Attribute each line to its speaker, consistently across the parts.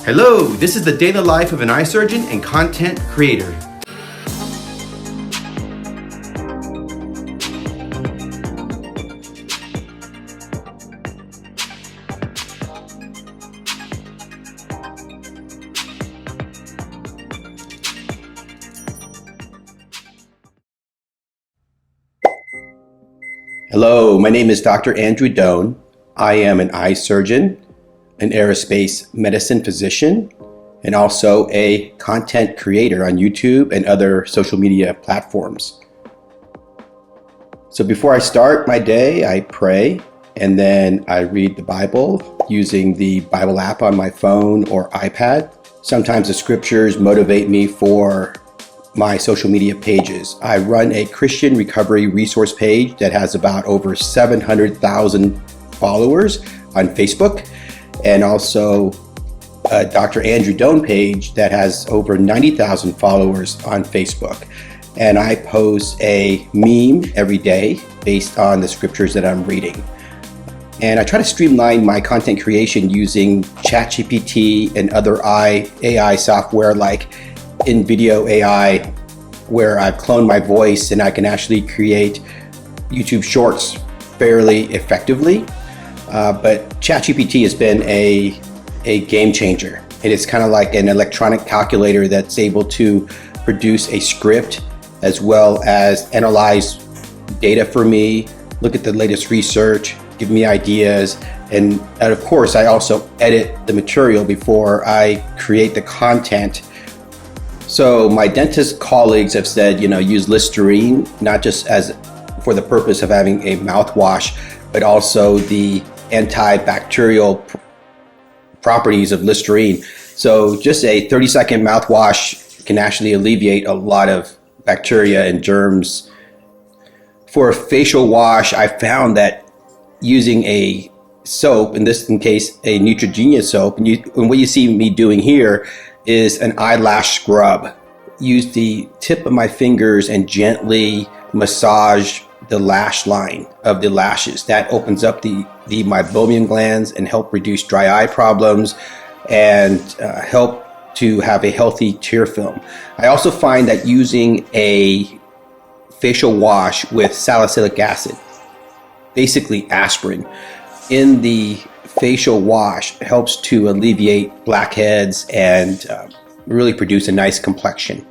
Speaker 1: Hello, this is the daily life of an eye surgeon and content creator. Hello, my name is Dr. Andrew Doan. I am an eye surgeon, an aerospace medicine physician, and also a content creator on YouTube and other social media platforms. So before I start my day, I pray, and then I read the Bible using the Bible app on my phone or iPad. Sometimes the scriptures motivate me for my social media pages. I run a Christian recovery resource page that has about over 700,000 followers on Facebook, and also a Dr. Andrew Doan page that has over 90,000 followers on Facebook. And I post a meme every day based on the scriptures that I'm reading. And I try to streamline my content creation using ChatGPT and other AI software like InVideo AI, where I've cloned my voice and I can actually create YouTube shorts fairly effectively. But ChatGPT has been a game changer. It is kind of like an electronic calculator that's able to produce a script as well as analyze data for me, look at the latest research, give me ideas, and of course I also edit the material before I create the content. So my dentist colleagues have said, use Listerine, not just for the purpose of having a mouthwash, but also the antibacterial properties of Listerine. So just a 30-second mouthwash can actually alleviate a lot of bacteria and germs. For a facial wash, I found that using a soap, in this case a Neutrogena soap, and what you see me doing here is an eyelash scrub. Use the tip of my fingers and gently massage the lash line of the lashes. That opens up the meibomian glands and help reduce dry eye problems and help to have a healthy tear film. I also find that using a facial wash with salicylic acid, basically aspirin, in the facial wash helps to alleviate blackheads and really produce a nice complexion.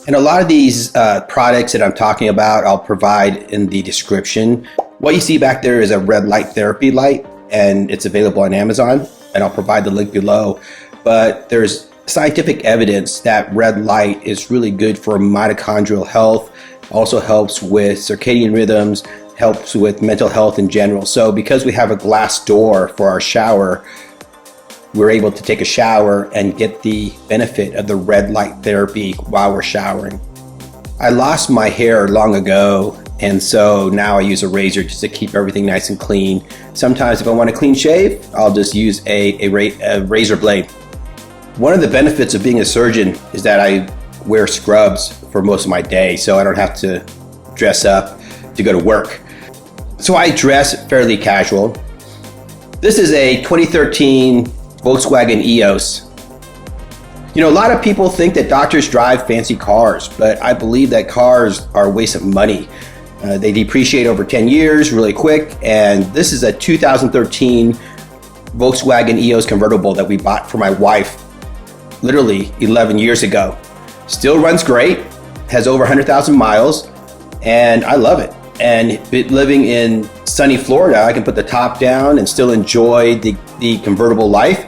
Speaker 1: And a lot of these products that I'm talking about, I'll provide in the description. What you see back there is a red light therapy light, and it's available on Amazon, and I'll provide the link below. But there's scientific evidence that red light is really good for mitochondrial health, also helps with circadian rhythms, helps with mental health in general. So because we have a glass door for our shower, we're able to take a shower and get the benefit of the red light therapy while we're showering. I lost my hair long ago, and so now I use a razor just to keep everything nice and clean. Sometimes if I want a clean shave, I'll just use a razor blade. One of the benefits of being a surgeon is that I wear scrubs for most of my day, so I don't have to dress up to go to work. So I dress fairly casual. This is a 2013 Volkswagen EOS. A lot of people think that doctors drive fancy cars, but I believe that cars are a waste of money. They depreciate over 10 years really quick, and this is a 2013 Volkswagen EOS convertible that we bought for my wife literally 11 years ago. Still runs great, has over 100,000 miles, and I love it. And living in sunny Florida, I can put the top down and still enjoy the convertible life,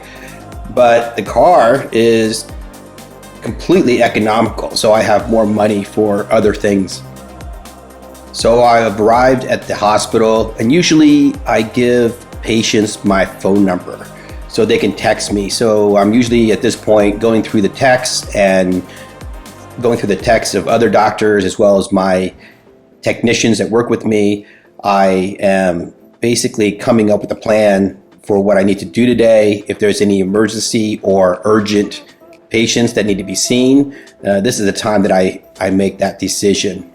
Speaker 1: but the car is completely economical, so I have more money for other things. So I have arrived at the hospital, and usually I give patients my phone number so they can text me. So I'm usually at this point going through the texts of other doctors as well as my technicians that work with me. I am basically coming up with a plan for what I need to do today. If there's any emergency or urgent patients that need to be seen, this is the time that I make that decision.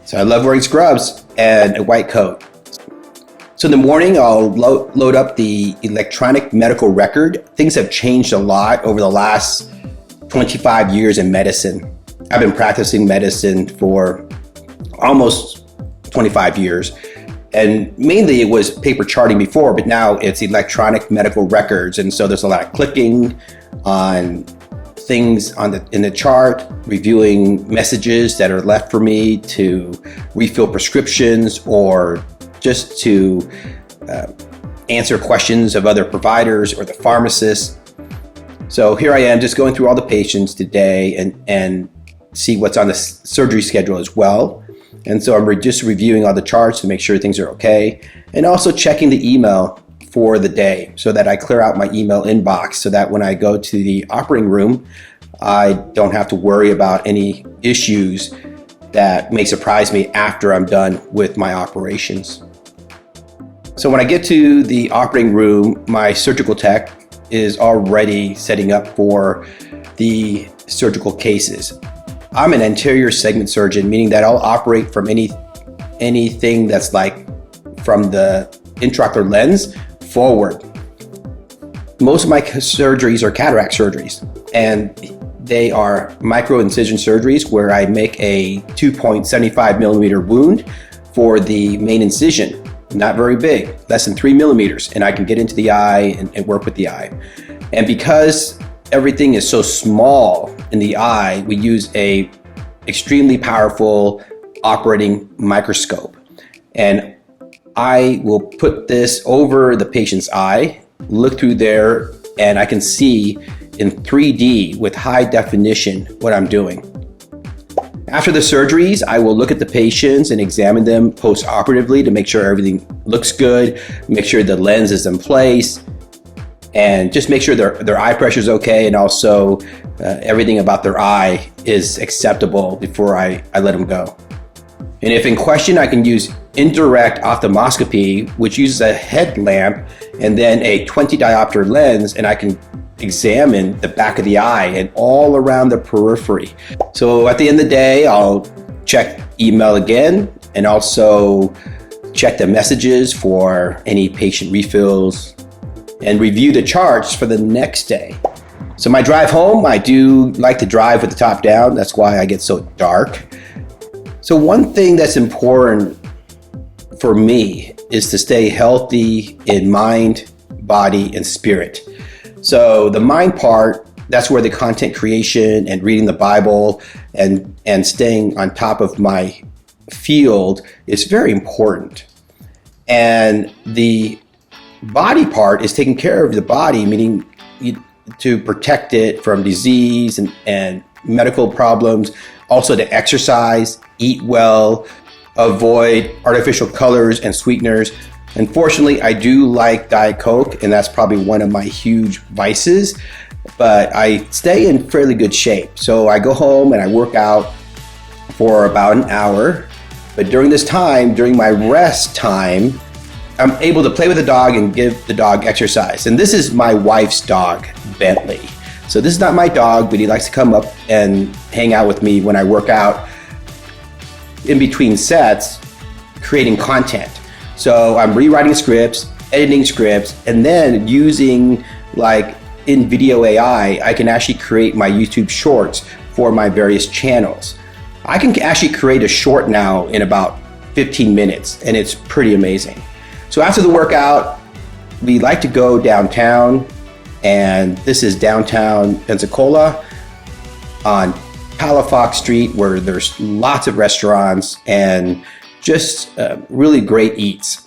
Speaker 1: So I love wearing scrubs. and a white coat. So in the morning, I'll load up the electronic medical record. Things have changed a lot over the last 25 years in medicine. I've been practicing medicine for almost 25 years. And mainly it was paper charting before, but now it's electronic medical records. And so there's a lot of clicking on things in the chart, reviewing messages that are left for me to refill prescriptions or just to answer questions of other providers or the pharmacists. So here I am just going through all the patients today and see what's on the surgery schedule as well. And so I'm just reviewing all the charts to make sure things are okay, and also checking the email for the day so that I clear out my email inbox so that when I go to the operating room, I don't have to worry about any issues that may surprise me after I'm done with my operations. So when I get to the operating room, my surgical tech is already setting up for the surgical cases. I'm an anterior segment surgeon, meaning that I'll operate from anything that's like from the intraocular lens forward. Most of my surgeries are cataract surgeries, and they are micro incision surgeries where I make a 2.75 millimeter wound for the main incision. Not very big, less than 3 millimeters, and I can get into the eye and work with the eye. And because everything is so small in the eye, we use a extremely powerful operating microscope. And I will put this over the patient's eye, look through there, and I can see in 3D with high definition what I'm doing. After the surgeries, I will look at the patients and examine them post-operatively to make sure everything looks good, make sure the lens is in place, and just make sure their eye pressure is okay, and also everything about their eye is acceptable before I let them go. And if in question, I can use indirect ophthalmoscopy, which uses a headlamp and then a 20 diopter lens, and I can examine the back of the eye and all around the periphery. So at the end of the day, I'll check email again and also check the messages for any patient refills and review the charts for the next day. So my drive home, I do like to drive with the top down. That's why I get so dark. So one thing that's important for me is to stay healthy in mind, body, and spirit. So the mind part, that's where the content creation and reading the Bible and staying on top of my field is very important. And the body part is taking care of the body, meaning to protect it from disease and medical problems, also to exercise, eat well, avoid artificial colors and sweeteners. Unfortunately, I do like Diet Coke, and that's probably one of my huge vices, but I stay in fairly good shape. So I go home and I work out for about an hour, but during this time, during my rest time, I'm able to play with the dog and give the dog exercise. And this is my wife's dog, Bentley. So this is not my dog, but he likes to come up and hang out with me when I work out in between sets, creating content. So I'm rewriting scripts, editing scripts, and then using like in video AI, I can actually create my YouTube shorts for my various channels. I can actually create a short now in about 15 minutes, and it's pretty amazing. So after the workout, we like to go downtown, and this is downtown Pensacola on Palafox Street, where there's lots of restaurants and just really great eats.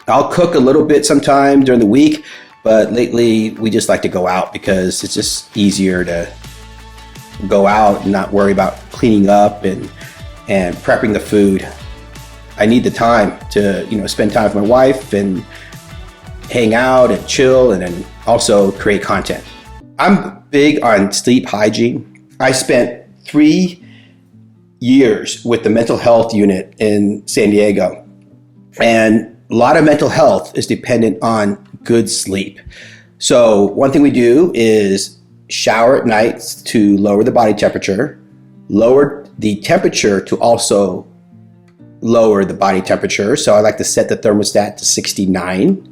Speaker 1: I'll cook a little bit sometime during the week, but lately we just like to go out because it's just easier to go out and not worry about cleaning up and prepping the food. I need the time to spend time with my wife and hang out and chill, and then also create content. I'm big on sleep hygiene. I spent 3 years with the mental health unit in San Diego, and a lot of mental health is dependent on good sleep. So one thing we do is shower at night to lower the body temperature, lower the temperature to also lower the body temperature, so I like to set the thermostat to 69.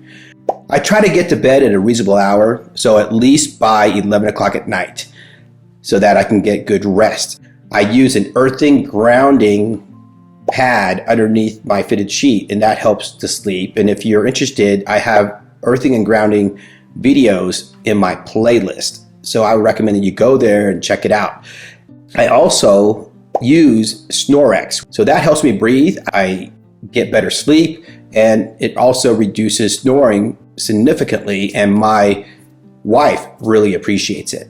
Speaker 1: I try to get to bed at a reasonable hour, so at least by 11 o'clock at night, so that I can get good rest. I use an earthing grounding pad underneath my fitted sheet, and that helps to sleep. And if you're interested, I have earthing and grounding videos in my playlist, so I would recommend that you go there and check it out. I also use Snorex, so that helps me breathe. I get better sleep, and it also reduces snoring significantly, and my wife really appreciates it.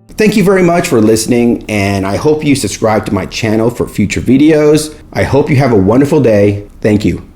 Speaker 1: Thank you very much for listening, and I hope you subscribe to my channel for future videos. I hope you have a wonderful day. Thank you.